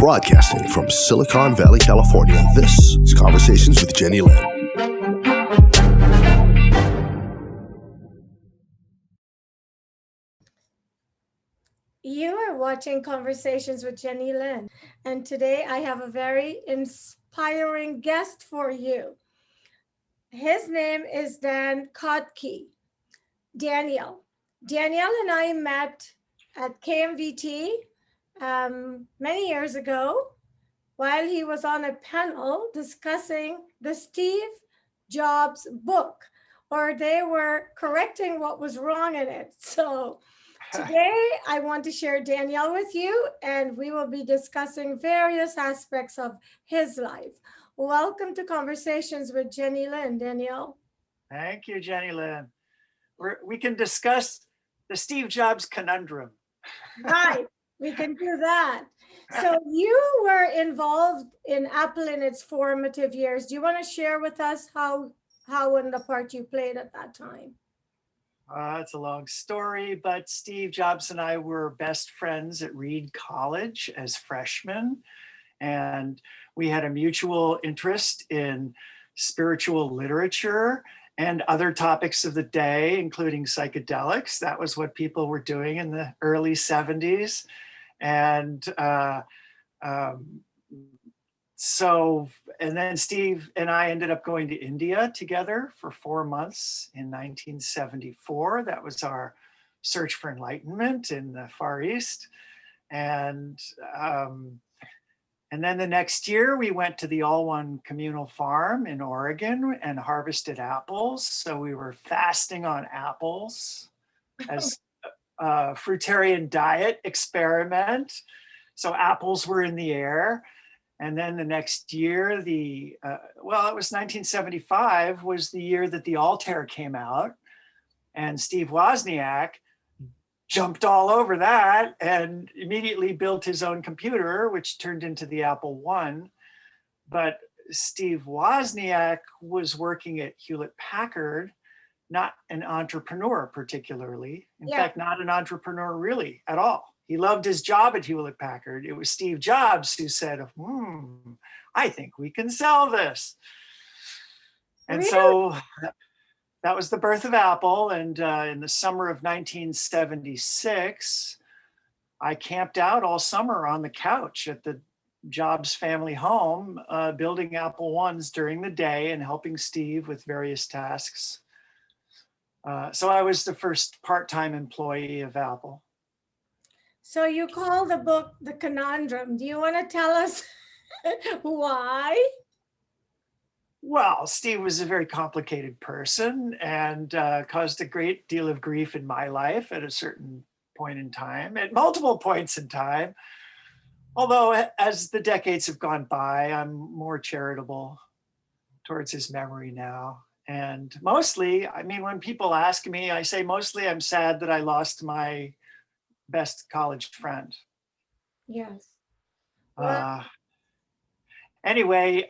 Broadcasting from Silicon Valley, California, this is Conversations with Jennylyn. You are watching Conversations with Jennylyn, and today I have a very inspiring guest for you. His name is Kottke. Daniel and I met at KMVT many years ago while he was on a panel discussing the Steve Jobs book, or they were correcting what was wrong in it. So today I want to share Daniel with you, and we will be discussing various aspects of his life. Welcome to Conversations with Jennylyn, Daniel. Thank you, Jennylyn. We can discuss the Steve Jobs conundrum. Right, we can do that. So you were involved in Apple in its formative years. Do you want to share with us how and the part you played at that time? It's a long story, but Steve Jobs and I were best friends at Reed College as freshmen, and we had a mutual interest in spiritual literature and other topics of the day, including psychedelics. That was what people were doing in the early 70s. And then Steve and I ended up going to India together for 4 months in 1974. That was our search for enlightenment in the Far East. And then the next year we went to the All One communal farm in Oregon and harvested apples. So we were fasting on apples as a fruitarian diet experiment. So apples were in the air. And then the next year, it was 1975 was the year that the Altair came out, and Steve Wozniak jumped all over that and immediately built his own computer, which turned into the Apple I. But Steve Wozniak was working at Hewlett Packard, not an entrepreneur particularly. In fact, not an entrepreneur really at all. He loved his job at Hewlett Packard. It was Steve Jobs who said, I think we can sell this. And really? So that was the birth of Apple. And in the summer of 1976, I camped out all summer on the couch at the Jobs family home, building Apple I's during the day and helping Steve with various tasks. So I was the first part-time employee of Apple. So you call the book The Conundrum. Do you want to tell us why? Well, Steve was a very complicated person and caused a great deal of grief in my life at a certain point in time, at multiple points in time. Although as the decades have gone by, I'm more charitable towards his memory now. And mostly, when people ask me, I say mostly I'm sad that I lost my best college friend. Yes. Anyway,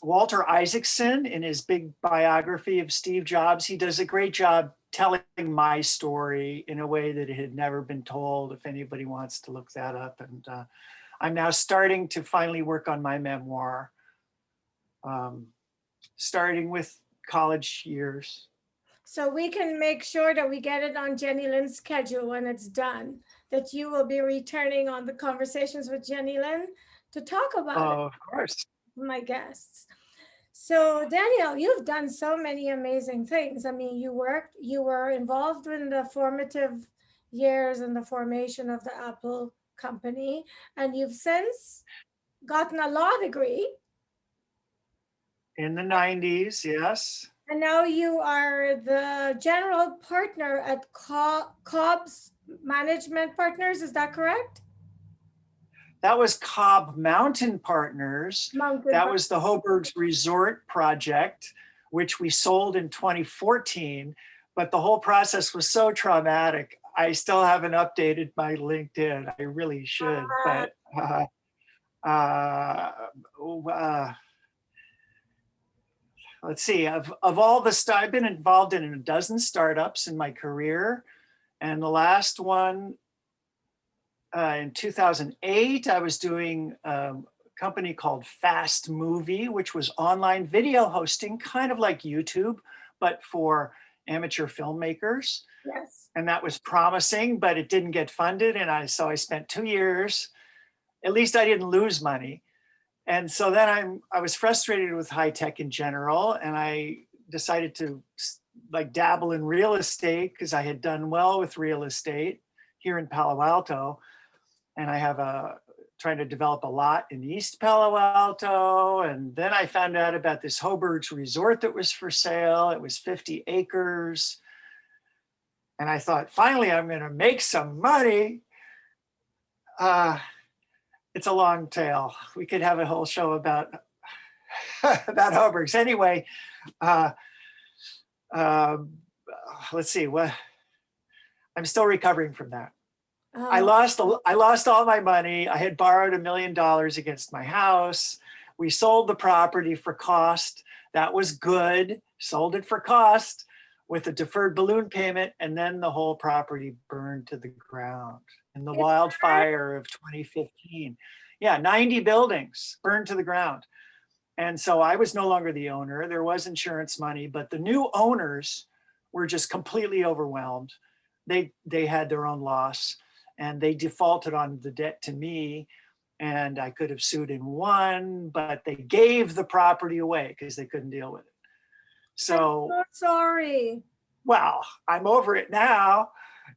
Walter Isaacson, in his big biography of Steve Jobs, he does a great job telling my story in a way that it had never been told, if anybody wants to look that up. And I'm now starting to finally work on my memoir, starting with college years. So we can make sure that we get it on Jennylyn's schedule when it's done, that you will be returning on the Conversations with Jennylyn to talk about it. Of course. My guests. So Daniel, you've done so many amazing things. You were involved in the formative years and the formation of the Apple company, and you've since gotten a law degree. In the 90s, yes. And now you are the general partner at Cobb's Management Partners. Is that correct? That was Cobb Mountain Partners. That was the Hoburg's Resort project, which we sold in 2014. But the whole process was so traumatic. I still haven't updated my LinkedIn. I really should. But let's see, of all the stuff, I've been involved in a dozen startups in my career. And the last one in 2008, I was doing a company called Fast Movie, which was online video hosting, kind of like YouTube, but for amateur filmmakers. Yes. And that was promising, but it didn't get funded. And so I spent 2 years, at least I didn't lose money. And so then I was frustrated with high tech in general. And I decided to like dabble in real estate because I had done well with real estate here in Palo Alto. And I have trying to develop a lot in East Palo Alto. And then I found out about this Hoburgs resort that was for sale. It was 50 acres. And I thought, finally, I'm going to make some money. It's a long tale. We could have a whole show about about Hoburgs. Anyway, let's see. What I'm still recovering from that. I lost all my money. I had borrowed $1 million against my house. We sold the property for cost. That was good. Sold it for cost with a deferred balloon payment, and then the whole property burned to the ground in the wildfire of 2015. Yeah, 90 buildings burned to the ground. And so I was no longer the owner. There was insurance money, but the new owners were just completely overwhelmed. They had their own loss, and they defaulted on the debt to me, and I could have sued and won, but they gave the property away because they couldn't deal with it. So I'm so sorry. Well, I'm over it now.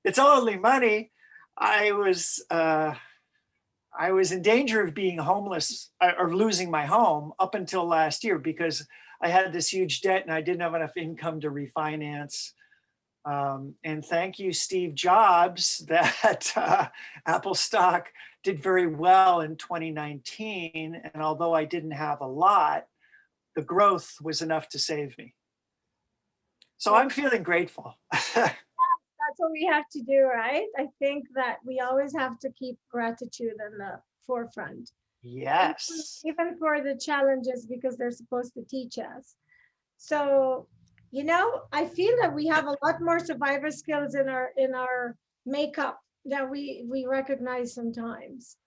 It's only money. I was in danger of being homeless or losing my home up until last year because I had this huge debt and I didn't have enough income to refinance. And thank you, Steve Jobs, that Apple stock did very well in 2019. And although I didn't have a lot, the growth was enough to save me. So I'm feeling grateful. That's what we have to do, right? I think that we always have to keep gratitude in the forefront. Yes. Even for the challenges, because they're supposed to teach us. So, I feel that we have a lot more survivor skills in our makeup that we recognize sometimes.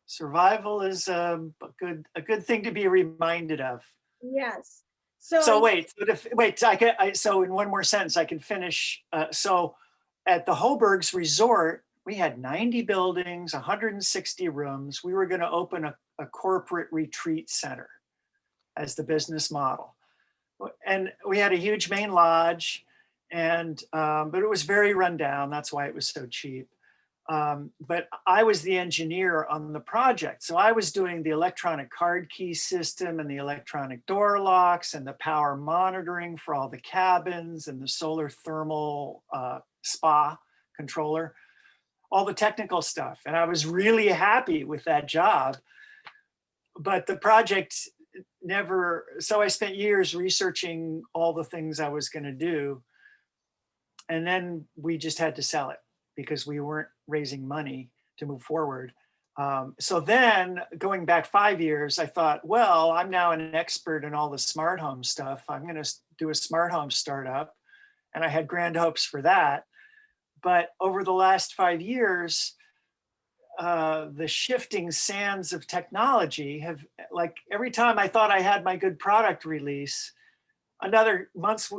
Survival is a good thing to be reminded of. Yes. So wait, so in one more sentence, I can finish. So at the Hoburgs Resort, we had 90 buildings, 160 rooms. We were going to open a corporate retreat center as the business model. And we had a huge main lodge, but it was very run down. That's why it was so cheap. But I was the engineer on the project. So I was doing the electronic card key system and the electronic door locks and the power monitoring for all the cabins and the solar thermal spa controller, all the technical stuff. And I was really happy with that job. But the project so I spent years researching all the things I was going to do. And then we just had to sell it because we weren't raising money to move forward. So then going back 5 years, I thought, well, I'm now an expert in all the smart home stuff. I'm going to do a smart home startup. And I had grand hopes for that. But over the last 5 years, the shifting sands of technology have, like, every time I thought I had my good product release, another month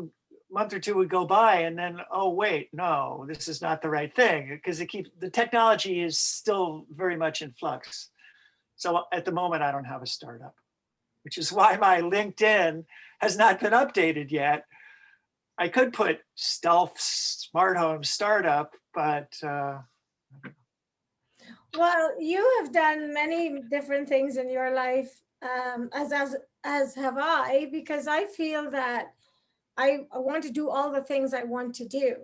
or two would go by, and then, oh wait, no, this is not the right thing, because the technology is still very much in flux. So at the moment, I don't have a startup, which is why my LinkedIn has not been updated yet. I could put stealth smart home startup, but well, you have done many different things in your life, as have I, because I feel that I want to do all the things I want to do.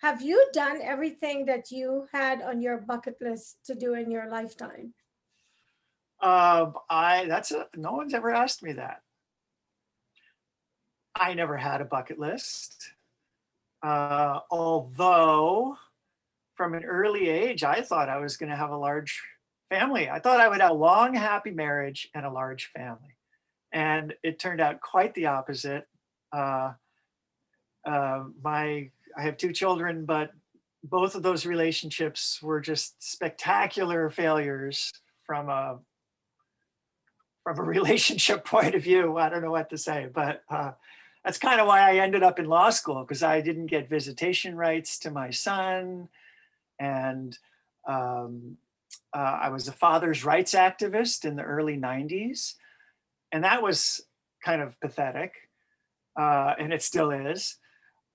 Have you done everything that you had on your bucket list to do in your lifetime? no one's ever asked me that. I never had a bucket list. Although from an early age, I thought I was going to have a large family. I thought I would have a long, happy marriage and a large family. And it turned out quite the opposite. I have 2 children, but both of those relationships were just spectacular failures from a relationship point of view. I don't know what to say, but that's kind of why I ended up in law school, because I didn't get visitation rights to my son. And I was a father's rights activist in the early 90s. And that was kind of pathetic. And it still is.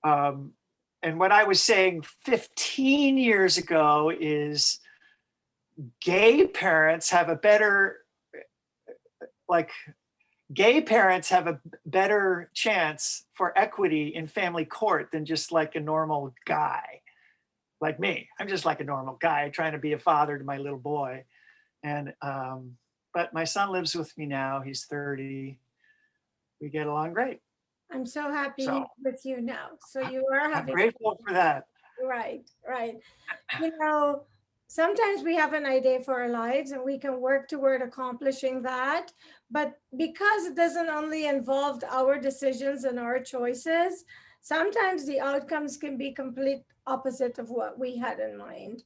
And what I was saying 15 years ago is gay parents have a better chance for equity in family court than just like a normal guy like me. I'm just like a normal guy trying to be a father to my little boy. And but my son lives with me now. He's 30. We get along great. I'm so happy So he's with you now. So you are I'm having grateful for that. right, right. You know, sometimes we have an idea for our lives and we can work toward accomplishing that. But because it doesn't only involve our decisions and our choices, sometimes the outcomes can be complete opposite of what we had in mind.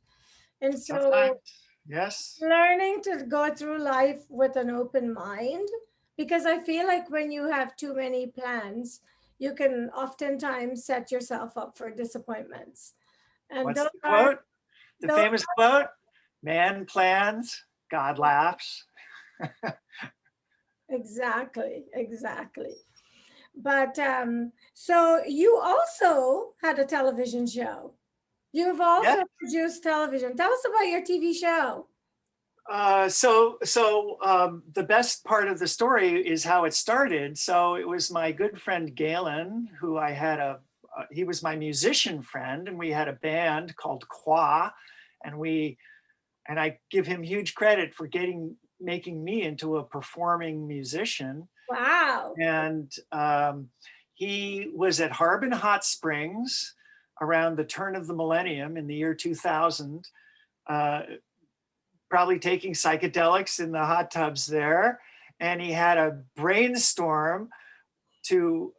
And so Sometimes, yes. learning to go through life with an open mind, because I feel like when you have too many plans, you can oftentimes set yourself up for disappointments. And What's those the are quote? The those famous quote, man plans, God laughs. exactly. But so you also had a television show. You've Yeah. also produced television. Tell us about your TV show. The best part of the story is how it started. So it was my good friend Galen, who I had he was my musician friend, and we had a band called Kottke, and I give him huge credit for making me into a performing musician. Wow. And he was at Harbin Hot Springs around the turn of the millennium in the year 2000. Probably taking psychedelics in the hot tubs there. And he had a brainstorm to,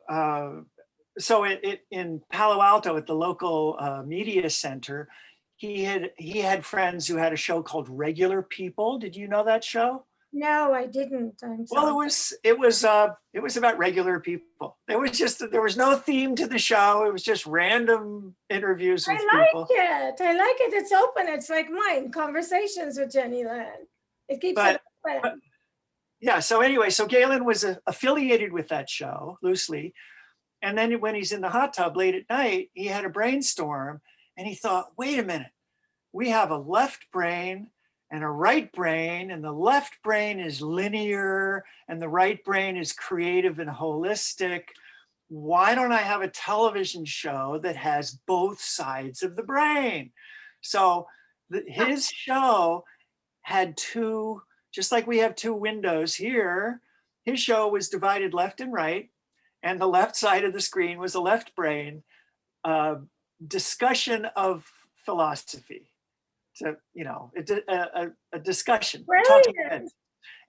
in Palo Alto at the local media center, he had friends who had a show called Regular People. Did you know that show? No, I didn't. I'm sorry. Well, it was about regular people. There was no theme to the show. It was just random interviews with people. I like it. It's open. It's like mine, Conversations with Jennylyn. It keeps it open. Yeah. So anyway, so Galen was affiliated with that show loosely. And then when he's in the hot tub late at night, he had a brainstorm and he thought, wait a minute, we have a left brain and a right brain, and the left brain is linear and the right brain is creative and holistic. Why don't I have a television show that has both sides of the brain? So his show had two, just like we have two windows here, his show was divided left and right, and the left side of the screen was a left brain discussion of philosophy. To, a discussion, talking heads.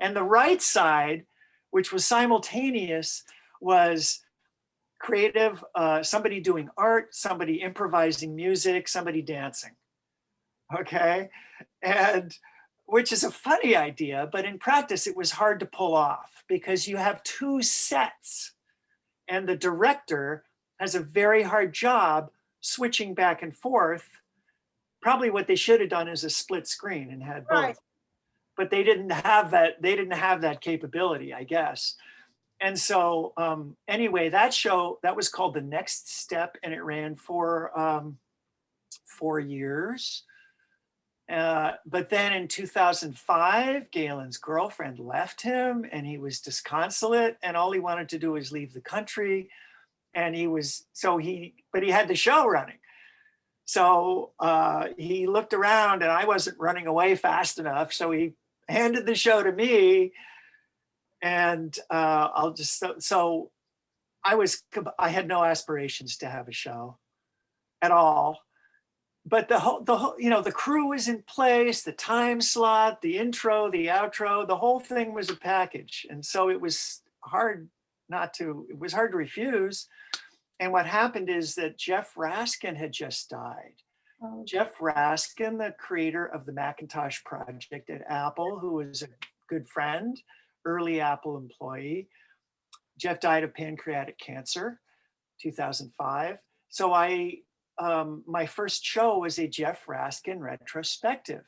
And the right side, which was simultaneous, was creative, somebody doing art, somebody improvising music, somebody dancing. Okay. And which is a funny idea, but in practice, it was hard to pull off because you have two sets and the director has a very hard job switching back and forth. Probably what they should have done is a split screen and had both, right. But they didn't have that. They didn't have that capability, I guess. And so anyway, that show, that was called The Next Step, and it ran for 4 years. But then in 2005, Galen's girlfriend left him and he was disconsolate and all he wanted to do was leave the country. And but he had the show running. So he looked around and I wasn't running away fast enough. So he handed the show to me. And I had no aspirations to have a show at all. But the whole, the crew was in place, the time slot, the intro, the outro, the whole thing was a package. And so it was hard to refuse. And what happened is that Jeff Raskin had just died. Oh, Jeff Raskin, the creator of the Macintosh project at Apple, who was a good friend, early Apple employee. Jeff died of pancreatic cancer, 2005. So my first show was a Jeff Raskin retrospective.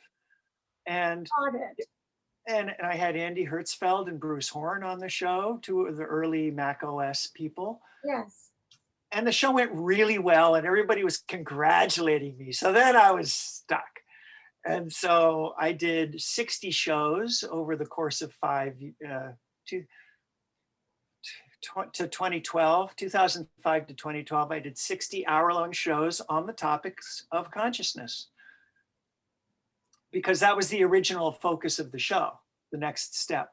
And got it. And I had Andy Hertzfeld and Bruce Horn on the show, two of the early Mac OS people. Yes. And the show went really well and everybody was congratulating me. So then I was stuck. And so I did 60 shows over the course of to 2012, 2005 to 2012. I did 60 hour-long shows on the topics of consciousness, because that was the original focus of the show, the next step.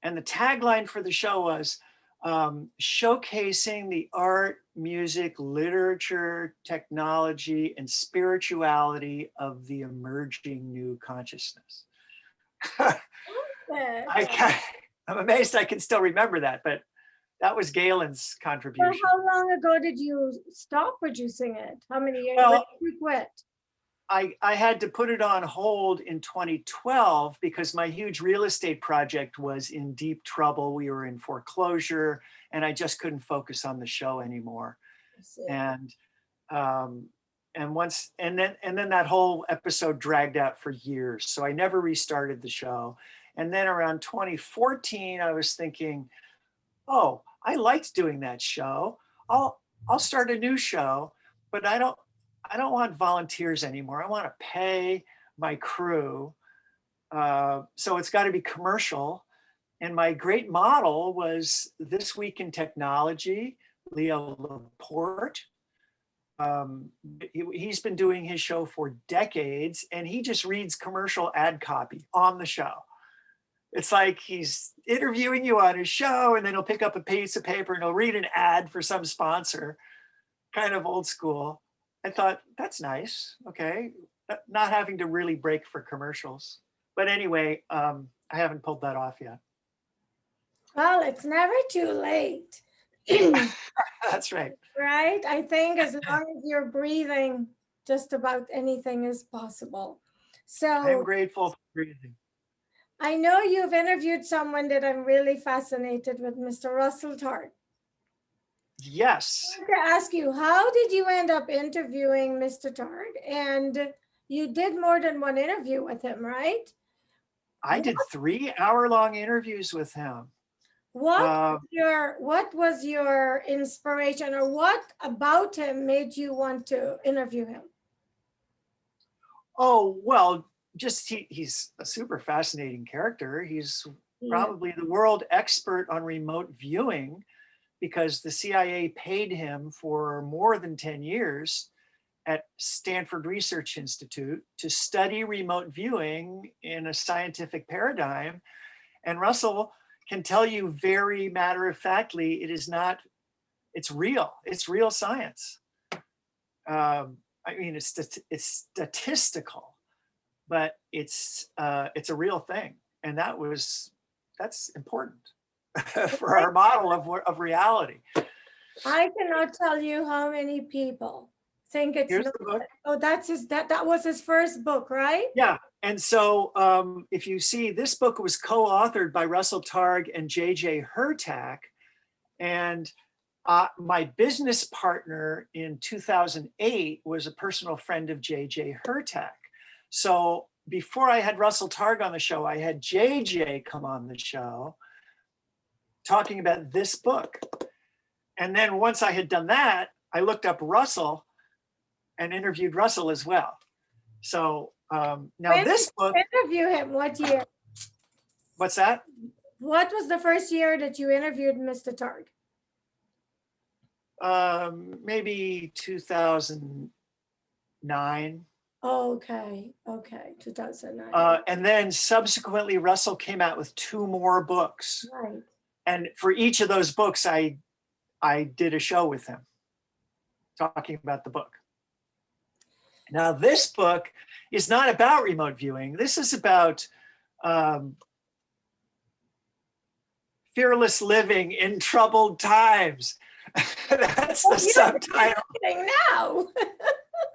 And the tagline for the show was showcasing the art, music, literature, technology, and spirituality of the emerging new consciousness. I'm amazed I can still remember that, but that was Galen's contribution. So how long ago did you stop producing it? How many years? Well, when did you quit? I had to put it on hold in 2012 because my huge real estate project was in deep trouble. We were in foreclosure and I just couldn't focus on the show anymore. And then that whole episode dragged out for years. So I never restarted the show. And then around 2014, I was thinking, oh, I liked doing that show. I'll start a new show, but I don't want volunteers anymore. I want to pay my crew. So it's got to be commercial. And my great model was This Week in Technology, Leo Laporte. He's been doing his show for decades and he just reads commercial ad copy on the show. It's like he's interviewing you on his show and then he'll pick up a piece of paper and he'll read an ad for some sponsor, kind of old school. I thought, that's nice, okay. Not having to really break for commercials. But anyway, I haven't pulled that off yet. Well, it's never too late. That's right. Right? I think as long as you're breathing, just about anything is possible. So I'm grateful for breathing. I know you've interviewed someone that I'm really fascinated with, Mr. Russell Targ. Yes. I want to ask you, how did you end up interviewing Mr. Targ? And you did more than one interview with him, right? I did 3 hour-long interviews with him. What was your inspiration, or what about him made you want to interview him? Oh, well, just he's a super fascinating character. He's probably the world expert on remote viewing, because the CIA paid him for more than 10 years at Stanford Research Institute to study remote viewing in a scientific paradigm. And Russell can tell you very matter-of-factly, it's real science. I mean, it's statistical, but it's a real thing. And that's important for our model of reality. I cannot tell you how many people think it's Here's the book. Oh, that was his first book, right? Yeah. And so if you see, this book was co-authored by Russell Targ and J.J. Hurtak. And my business partner in 2008 was a personal friend of J.J. Hurtak. So before I had Russell Targ on the show, I had J.J. come on the show talking about this book. And then once I had done that, I looked up Russell and interviewed Russell as well. So now this book. Interview him, what year? What's that? What was the first year that you interviewed Mr. Targ? Maybe 2009. Okay, 2009. And then subsequently, Russell came out with 2 more books. Right. And for each of those books, I did a show with him talking about the book. Now, this book is not about remote viewing. This is about fearless living in troubled times. That's the subtitle. Now.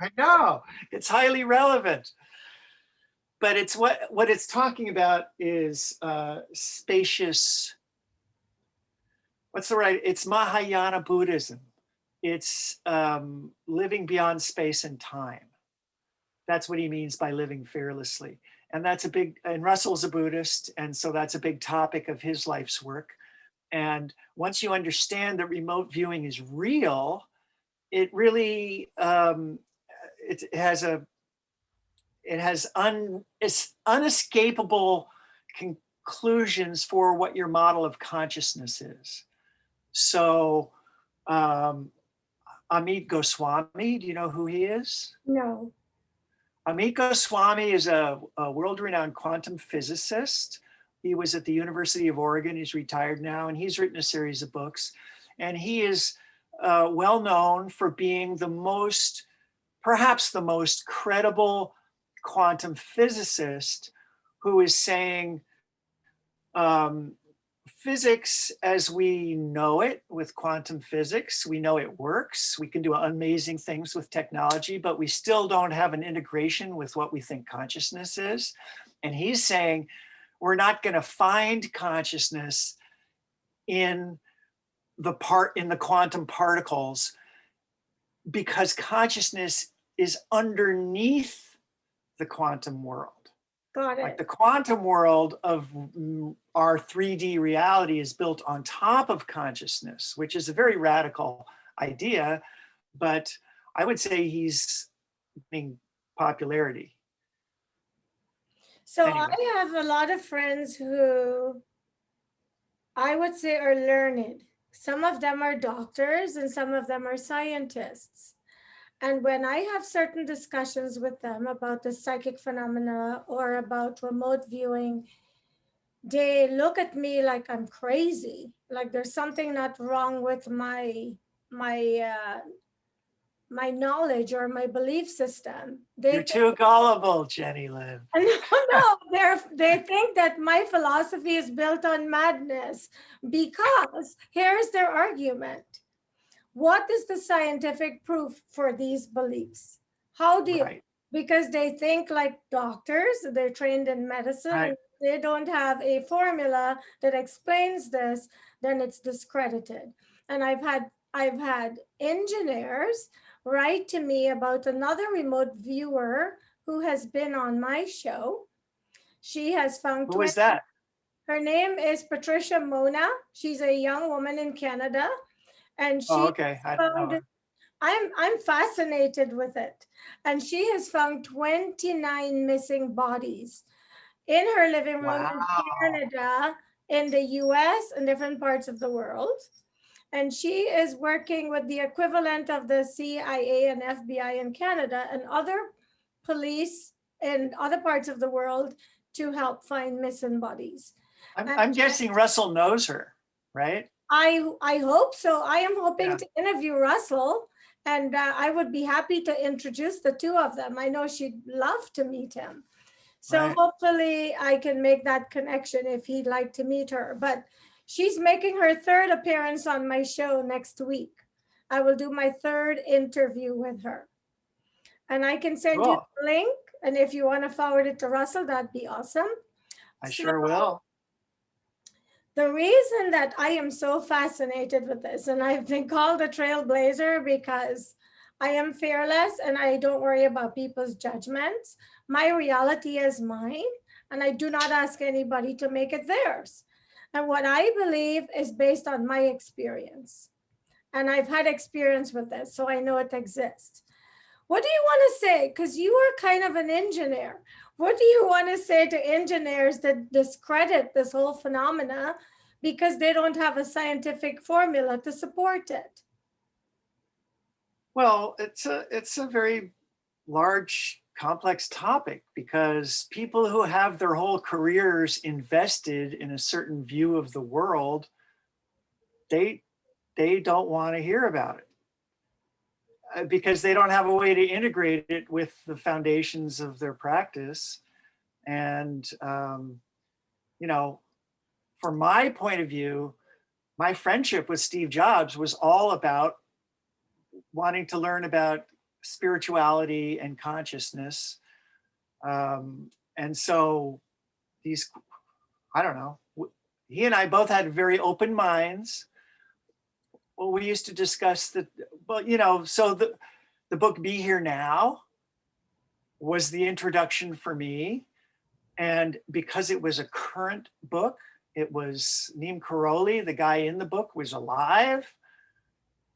I know, it's highly relevant. But it's what it's talking about is spacious, what's the right, it's Mahayana Buddhism. It's living beyond space and time. That's what he means by living fearlessly. And that's a big, and Russell's a Buddhist, and so that's a big topic of his life's work. And once you understand that remote viewing is real, it really, it has unescapable conclusions for what your model of consciousness is. So Amit Goswami, do you know who he is? No. Amit Goswami is a world-renowned quantum physicist. He was at the University of Oregon. He's retired now, and he's written a series of books. And he is well known for being perhaps the most credible quantum physicist who is saying physics as we know it with quantum physics, we know it works. We can do amazing things with technology, but we still don't have an integration with what we think consciousness is. And he's saying we're not going to find consciousness in the quantum particles because consciousness is underneath the quantum world. Got it. Like the quantum world of our 3D reality is built on top of consciousness, which is a very radical idea, but I would say he's gaining popularity. So Anyway. I have a lot of friends who I would say are learned. Some of them are doctors and some of them are scientists. And when I have certain discussions with them about the psychic phenomena or about remote viewing, they look at me like I'm crazy, like there's something not wrong with my knowledge or my belief system. You're too gullible, Jennylyn. No, they think that my philosophy is built on madness because here's their argument. What is the scientific proof for these beliefs? How do you, Right. because they think like doctors, they're trained in medicine, Right. and they don't have a formula that explains this, then it's discredited. And I've had engineers write to me about another remote viewer who has been on my show. She has found— Who was that? Her name is Patricia Mona. She's a young woman in Canada. And she okay. I don't know. I'm fascinated with it. And she has found 29 missing bodies in her living room Wow. in Canada, in the US, and different parts of the world. And she is working with the equivalent of the CIA and FBI in Canada and other police in other parts of the world to help find missing bodies. I'm guessing Russell knows her, right? I hope so. I am hoping to interview Russell, and I would be happy to introduce the two of them. I know she'd love to meet him. So hopefully I can make that connection if he'd like to meet her. But she's making her third appearance on my show next week. I will do my third interview with her. And I can send you the link. And if you want to forward it to Russell, that'd be awesome. I sure will. The reason that I am so fascinated with this, and I've been called a trailblazer because I am fearless and I don't worry about people's judgments. My reality is mine, and I do not ask anybody to make it theirs. And what I believe is based on my experience. And I've had experience with this, so I know it exists. What do you want to say? Because you are kind of an engineer. What do you want to say to engineers that discredit this whole phenomena because they don't have a scientific formula to support it? Well, it's a very large, complex topic because people who have their whole careers invested in a certain view of the world, they don't want to hear about it because they don't have a way to integrate it with the foundations of their practice. And, you know, from my point of view, my friendship with Steve Jobs was all about wanting to learn about spirituality and consciousness. And so these, I don't know, he and I both had very open minds. Well, we used to discuss that, well, you know, so the book Be Here Now was the introduction for me. And because it was a current book, it was Neem Karoli, the guy in the book, was alive.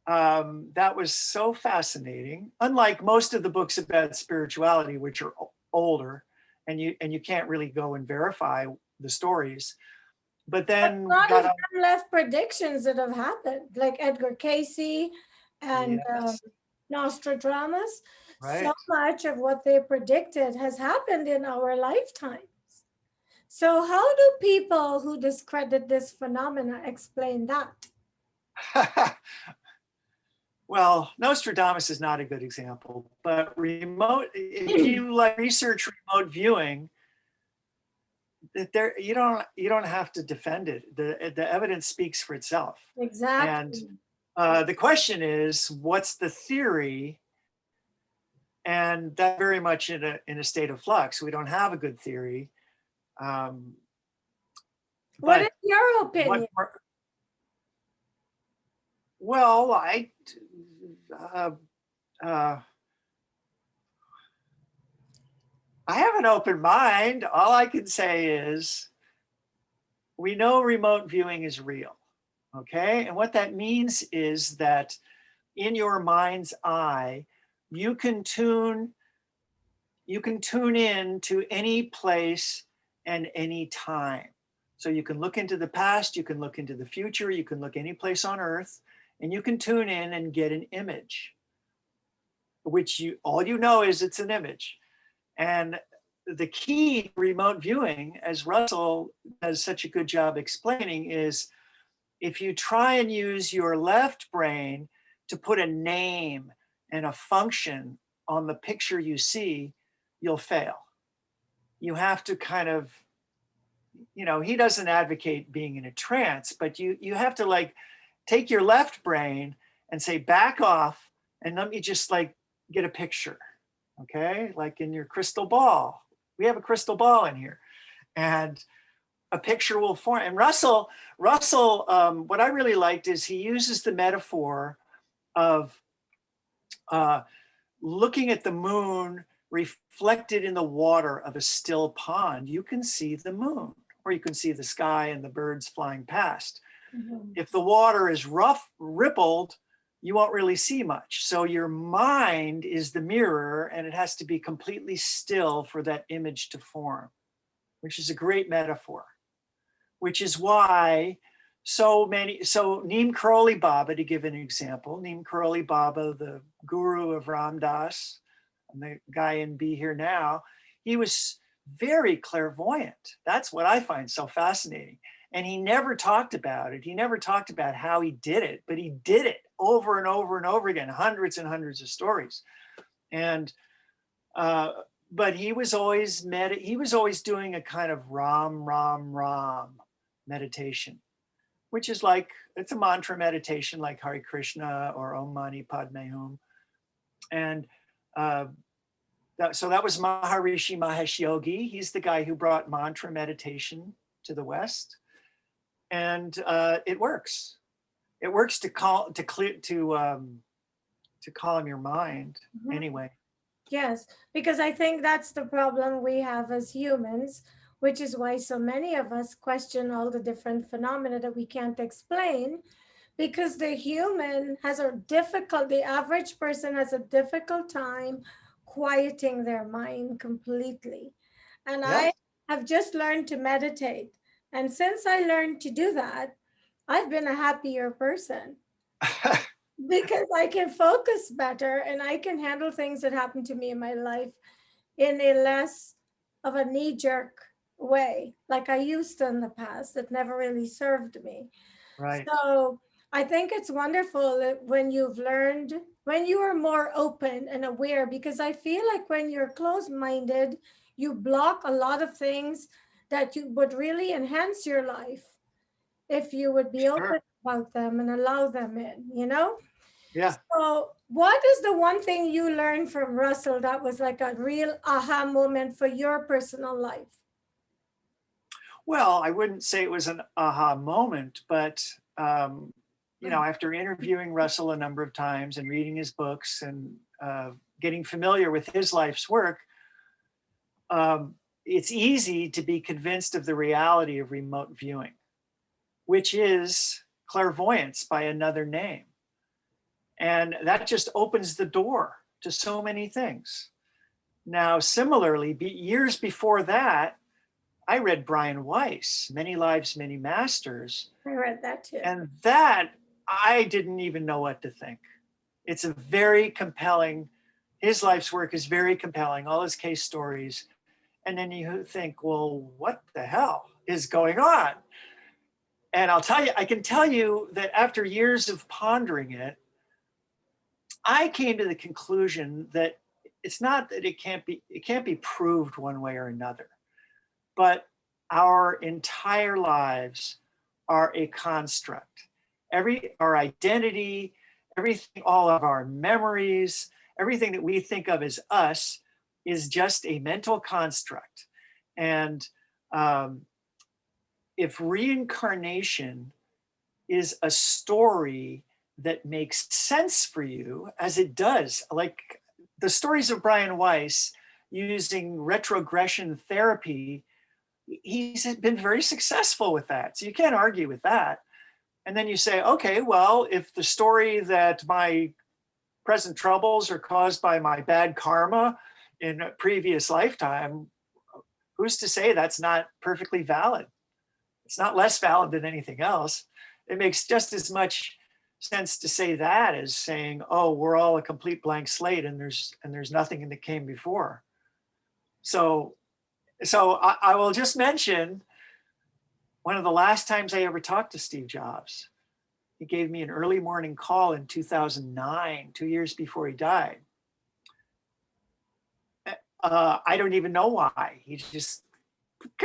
That was so fascinating. Unlike most of the books about spirituality, which are older, and you can't really go and verify the stories. But then a lot of them left predictions that have happened, like Edgar Casey and yes, Nostradamus. right. So much of what they predicted has happened in our lifetimes. So how do people who discredit this phenomena explain that? Well, Nostradamus is not a good example, but if you like research remote viewing, there you don't have to defend it. The evidence speaks for itself. Exactly. And the question is, what's the theory? And that's very much in a state of flux. We don't have a good theory. What is your opinion? Well, I have an open mind. All I can say is we know remote viewing is real, okay? And what that means is that in your mind's eye, you can tune in to any place and any time. So you can look into the past, you can look into the future, you can look any place on earth, and you can tune in and get an image, which all you know is it's an image. And the key to remote viewing, as Russell does such a good job explaining, is if you try and use your left brain to put a name and a function on the picture you see, you'll fail. You have to kind of, you know, he doesn't advocate being in a trance, but you have to like take your left brain and say, back off and let me just like get a picture. Okay, like in your crystal ball. We have a crystal ball in here, and a picture will form. And Russell, what I really liked is he uses the metaphor of looking at the moon reflected in the water of a still pond. You can see the moon, or you can see the sky and the birds flying past. Mm-hmm. If the water is rough, rippled, you won't really see much. So your mind is the mirror, and it has to be completely still for that image to form, which is a great metaphor, which is why so Neem Karoli Baba, to give an example, Neem Karoli Baba, the guru of Ram Dass, and the guy in Be Here Now, he was very clairvoyant. That's what I find so fascinating. And he never talked about it. He never talked about how he did it, but he did it over and over and over again, hundreds and hundreds of stories. And but he was always doing a kind of Ram meditation, which is like, it's a mantra meditation like Hare Krishna or Om Mani Padme Hum. And so that was Maharishi Mahesh Yogi. He's the guy who brought mantra meditation to the West. And it works. It works to calm your mind. Mm-hmm. Anyway. Yes, because I think that's the problem we have as humans, which is why so many of us question all the different phenomena that we can't explain, because the average person has a difficult time quieting their mind completely. And yes. I have just learned to meditate. And since I learned to do that, I've been a happier person because I can focus better and I can handle things that happen to me in my life in a less of a knee-jerk way, like I used to in the past, that never really served me. Right. So I think it's wonderful when you are more open and aware, because I feel like when you're closed-minded, you block a lot of things that you would really enhance your life if you would be open about them and allow them in, you know? Yeah. So what is the one thing you learned from Russell that was like a real aha moment for your personal life? Well, I wouldn't say it was an aha moment, but after interviewing Russell a number of times and reading his books and getting familiar with his life's work, it's easy to be convinced of the reality of remote viewing, which is clairvoyance by another name. And that just opens the door to so many things. Now, similarly, years before that, I read Brian Weiss, Many Lives, Many Masters. I read that too. And that, I didn't even know what to think. It's a very compelling, his life's work is very compelling, all his case stories. And then you think, well, what the hell is going on? And I'll tell you, I can tell you that after years of pondering it, I came to the conclusion that it's not that it can't be proved one way or another, but our entire lives are a construct. Our identity, everything, all of our memories, everything that we think of as us is just a mental construct. And if reincarnation is a story that makes sense for you, as it does, like the stories of Brian Weiss using retrogression therapy, he's been very successful with that. So you can't argue with that. And then you say, okay, well, if the story that my present troubles are caused by my bad karma in a previous lifetime, who's to say that's not perfectly valid? It's not less valid than anything else. It makes just as much sense to say that as saying, oh, we're all a complete blank slate and there's nothing that came before. So I will just mention one of the last times I ever talked to Steve Jobs. He gave me an early morning call in 2009, 2 years before he died. I don't even know why. He just,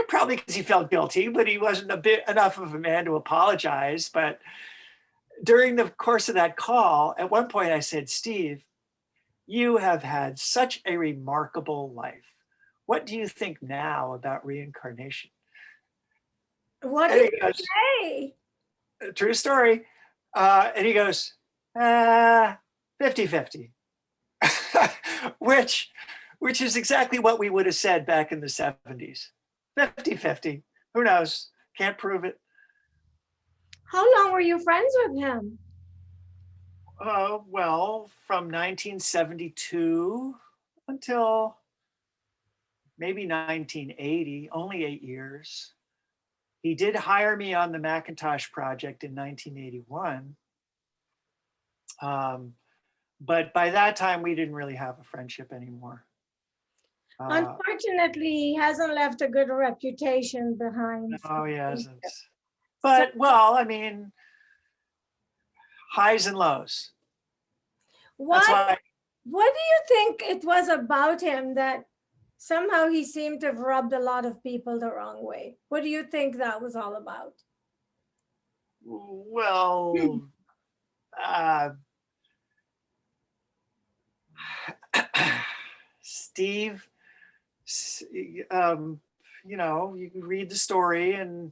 probably because he felt guilty, but he wasn't enough of a man to apologize. But during the course of that call, at one point I said, Steve, you have had such a remarkable life. What do you think now about reincarnation? What did you say? True story. And he goes, 50-50, which is exactly what we would have said back in the 70s. 50-50. Who knows? Can't prove it. How long were you friends with him? Well, from 1972 until maybe 1980, only 8 years. He did hire me on the Macintosh project in 1981. But by that time, we didn't really have a friendship anymore. Unfortunately, he hasn't left a good reputation behind. No, he hasn't. But, well, I mean, highs and lows. What do you think it was about him that somehow he seemed to have rubbed a lot of people the wrong way? What do you think that was all about? Well, Steve, you can read the story, and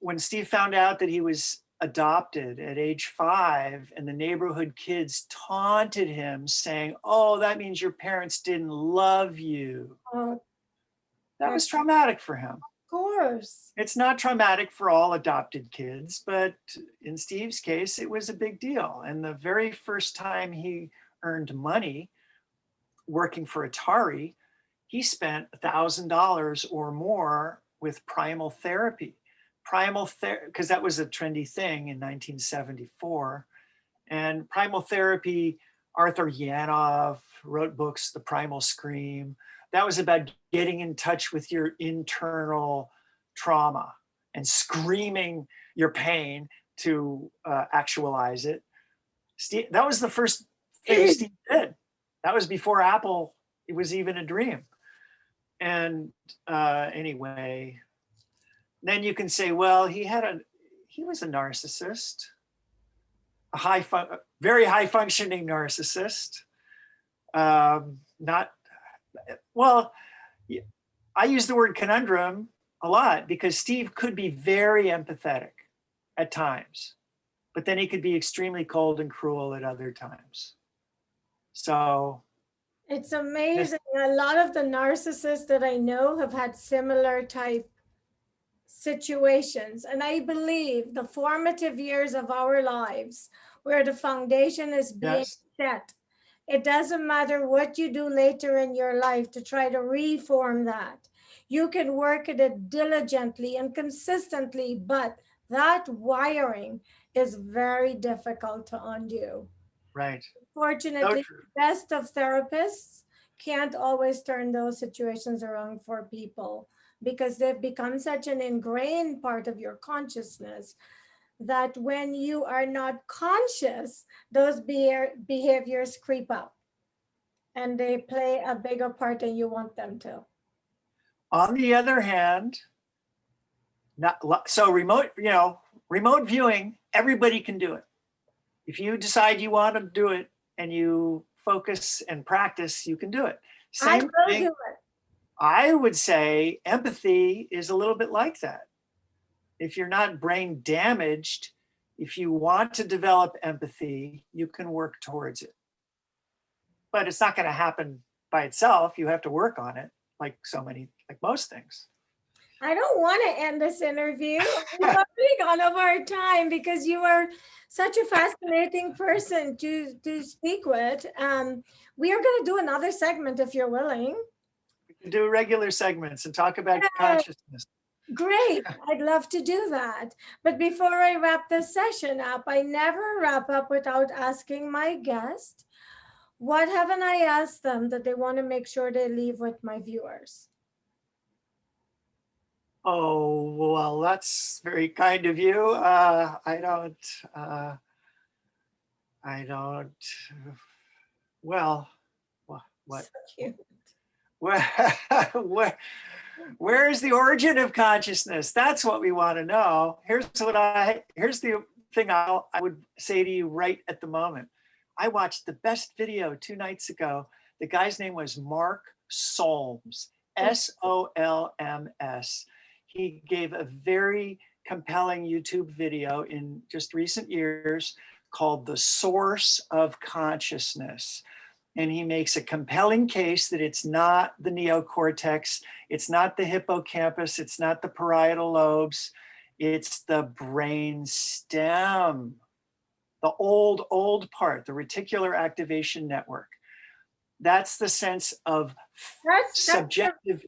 when Steve found out that he was adopted at age 5 and the neighborhood kids taunted him saying, oh, that means your parents didn't love you. That was traumatic for him. Of course. It's not traumatic for all adopted kids, but in Steve's case, it was a big deal. And the very first time he earned money working for Atari, he spent $1,000 or more with primal therapy. Because that was a trendy thing in 1974. And primal therapy, Arthur Yanov wrote books, The Primal Scream. That was about getting in touch with your internal trauma and screaming your pain to actualize it. That was the first thing Steve did. That was before Apple, it was even a dream. And anyway, then you can say, well, he was a narcissist. very high functioning narcissist. Not well. I use the word conundrum a lot because Steve could be very empathetic at times, but then he could be extremely cold and cruel at other times. So it's amazing. A lot of the narcissists that I know have had similar type situations. And I believe the formative years of our lives where the foundation is being set, it doesn't matter what you do later in your life to try to reform that. You can work at it diligently and consistently, but that wiring is very difficult to undo. Right. Fortunately, the best of therapists can't always turn those situations around for people because they've become such an ingrained part of your consciousness that when you are not conscious, those behaviors creep up and they play a bigger part than you want them to. On the other hand, remote viewing, everybody can do it. If you decide you want to do it and you focus and practice, you can do it. Same thing. Do it. I would say empathy is a little bit like that. If you're not brain damaged, if you want to develop empathy, you can work towards it. But it's not going to happen by itself. You have to work on it, like most things. I don't want to end this interview. We've already gone over our time because you are such a fascinating person to speak with. We are going to do another segment if you're willing. We can do regular segments and talk about consciousness. Great. I'd love to do that. But before I wrap this session up, I never wrap up without asking my guest, what haven't I asked them that they want to make sure they leave with my viewers? Oh, well, that's very kind of you. I don't, well, what? So cute. Where is the origin of consciousness? That's what we want to know. Here's the thing I would say to you right at the moment. I watched the best video 2 nights ago. The guy's name was Mark Solms, S-O-L-M-S. He gave a very compelling YouTube video in just recent years called The Source of Consciousness. And he makes a compelling case that it's not the neocortex, it's not the hippocampus, it's not the parietal lobes, it's the brain stem, the old part, the reticular activation network. That's the sense of subjective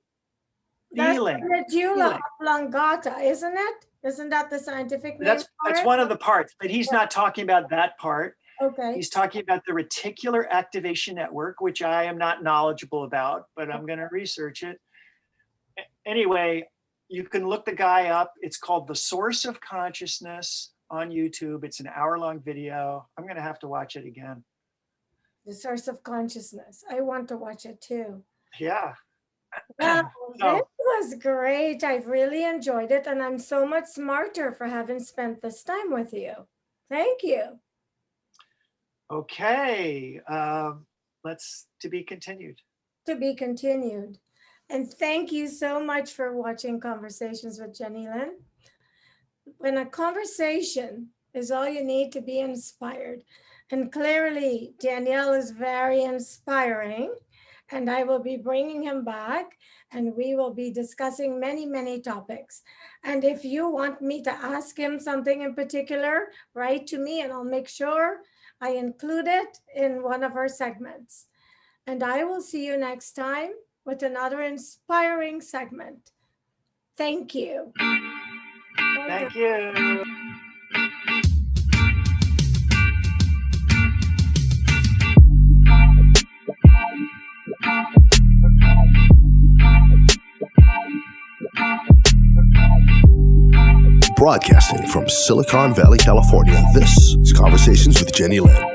feeling. That's the medulla oblongata, isn't it? Isn't that the scientific name? That's one of the parts, but he's not talking about that part. Okay. He's talking about the reticular activation network, which I am not knowledgeable about, but I'm going to research it. Anyway, you can look the guy up. It's called The Source of Consciousness on YouTube. It's an hour-long video. I'm going to have to watch it again. The Source of Consciousness. I want to watch it too. Yeah. Well, this was great. I've really enjoyed it, and I'm so much smarter for having spent this time with you. Thank you. Okay, to be continued. To be continued. And thank you so much for watching Conversations with Jennylyn. When a conversation is all you need to be inspired, and clearly Danielle is very inspiring, and I will be bringing him back, and we will be discussing many, many topics. And if you want me to ask him something in particular, write to me and I'll make sure I include it in one of our segments. And I will see you next time with another inspiring segment. Thank you. Thank you. Broadcasting from Silicon Valley, California, this is Conversations with Jennylyn.